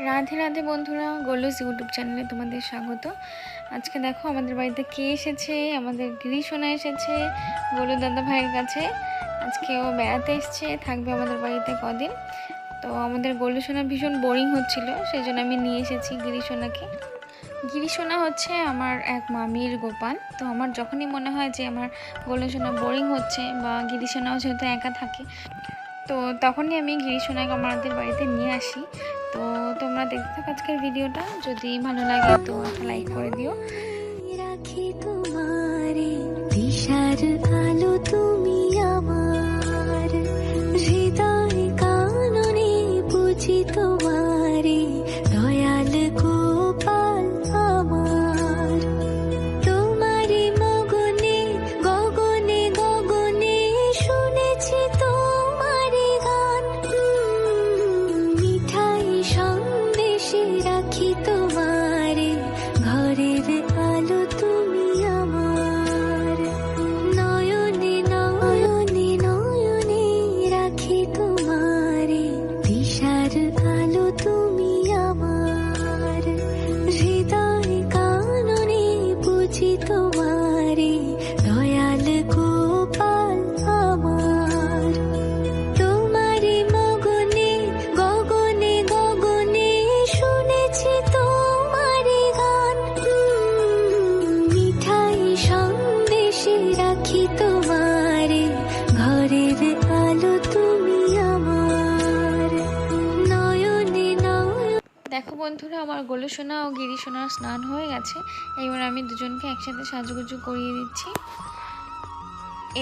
রাধে রাধে বন্ধুরা, গোলুস ইউটিউব চ্যানেলে তোমাদের স্বাগত। আজকে দেখো আমাদের বাড়িতে কে এসেছে, আমাদের গিরিশোনা এসেছে গোলু দাদা ভাইয়ের কাছে। আজকে ও বেড়াতে এসছে, থাকবে আমাদের বাড়িতে কদিন। তো আমাদের গোলুসোনা ভীষণ বোরিং হচ্ছিল, সেই জন্য আমি নিয়ে এসেছি গিরিশোনাকে। গিরিশোনা হচ্ছে আমার এক মামির গোপাল। তো আমার যখনই মনে হয় যে আমার গোলুসোনা বোরিং হচ্ছে বা গিরিশোনাও যেহেতু একা থাকে, তো তখনই আমি গিরিশোনাকে আমাদের বাড়িতে নিয়ে আসি। তো তোমরা দেখতে থাকো আজকের ভিডিওটা, যদি ভালো লাগে তো একটা লাইক করে দিও। রাখি তোমারে দিশার আলো তুমি আমার হৃদয় কাননে বুঝি তোমারে দয়াল গোপাল আমার তোমারি মগনে গগনে গগনে শুনেছি তোমারি গান মিঠাই সন্দেশে রাখি তোমারে ঘরের আলো তুমি আমার নয়নে নয়নে নয়নে রাখি তোমারে দিশার আলো তুমি আমার হৃদয় কাননে বুঝি তোমারে দয়াল গোপাল আমার তোমারি মগনে গগনে গগনে শুনেছি তোমারি গান মিঠাই সন্দেশে রাখি তোমারে ঘরের আলো তুমি আমার নয়নে নয়নে। দেখো বন্ধুরা, আমার গোলুসোনা ও গিরিশোনার স্নান হয়ে গেছে। এবার আমি দুজনকে একসাথে সাজুগুজু করিয়ে দিচ্ছি।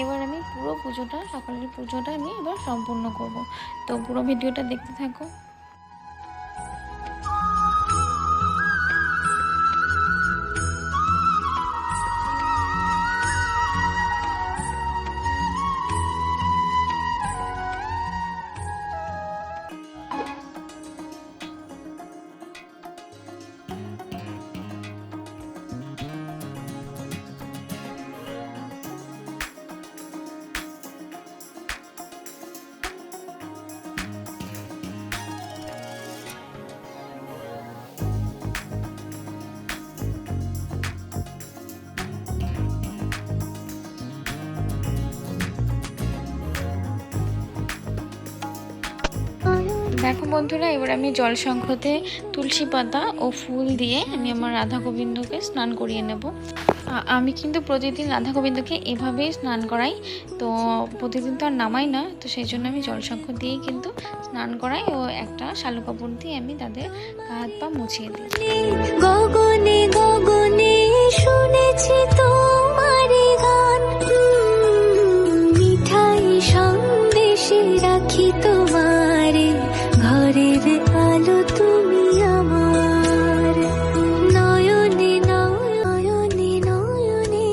এবার আমি পুরো পুজোটা, সকালের পুজোটা আমি এবার সম্পূর্ণ করব। তো পুরো ভিডিওটা দেখতে থাকো। দেখো বন্ধুরা, এবার আমি জল সংখ্যতে তুলসী পাতা ও ফুল দিয়ে আমি আমার রাধা গোবিন্দকে স্নান করিয়ে নেব। আমি কিন্তু প্রতিদিন রাধা গোবিন্দকে এভাবেই স্নান করাই। তো প্রতিদিন তো আর নামাই না, তো সেই জন্য আমি জল সংখ্য দিয়েই কিন্তু স্নান করাই ও একটা শালু কাপড় দিয়ে আমি তাদের হাত পা মুছিয়ে দিই। গগনে গগনে শুনেছি তোমারি গান মিঠাই সন্দেশে রাখি তোমারে ঘরের আলো তুমি আমার নয়নে নয়নে নয়নে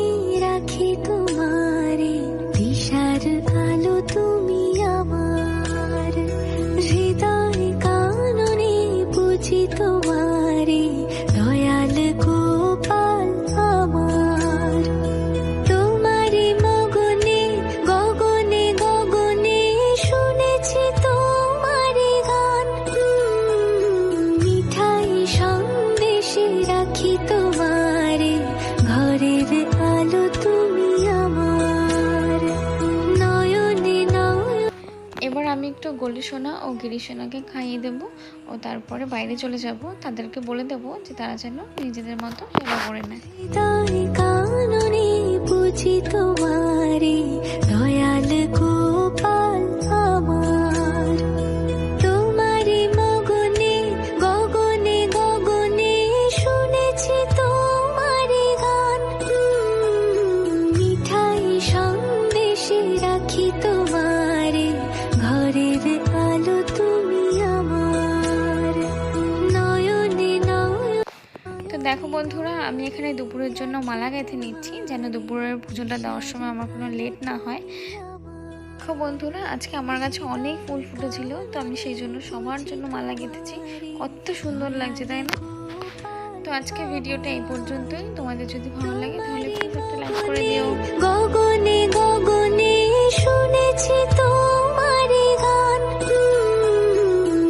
রাখি তোমারে দিশার আলো তুমি আমার হৃদয় কাননে বুঝি তোমারে দয়াল গোপাল আমার তোমারি মগনে গগনে গগনে শুনেছি তোমারি গান মিঠাই সন্দেশে রাখি তোমারে ঘরের আলো তুমি আমার নয়নে নয়নে। এবার আমি একটু গোলুসোনা ও গিরিশোনাকে খাইয়ে দেব ও তারপরে বাইরে চলে যাব। তাদেরকে বলে দেব যে তারা যেন নিজেদের মতো সেবা করে নেয়। হৃদয় কাননে বুঝি তোমারে দয়াল গোপাল আমার তোমারি মগনে গগনে গগনে শুনেছি তোমারি গান মিঠাই সন্দেশে রাখি তোমারে ঘরের আলো তুমি আমার নয়নে নয়নে। তো দেখো বন্ধুরা, আমি এখানে দুপুরের জন্য মালা গেঁথে নিচ্ছি, যেন দুপুরের পুজোটা দেওয়ার সময় আমার কোনো লেট না হয়। দেখো বন্ধুরা, আজকে আমার কাছে অনেক ফুল ফুটেছিল, তো আমি সেই জন্য সবার জন্য মালা গেঁথেছি। কত সুন্দর লাগছে, তাই না? তো আজকে ভিডিওটা এই পর্যন্তই। তোমাদের যদি ভালো লাগে তাহলে প্লিজ একটা লাইক করে দিও। গগনে গগনে শুনেছি তোমারি গান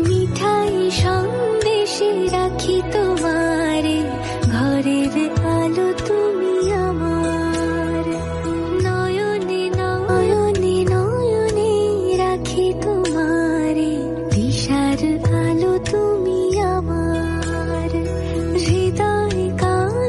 মিঠাই সন্দেশে রাখি তোমারে, ঘরের আলো তুমি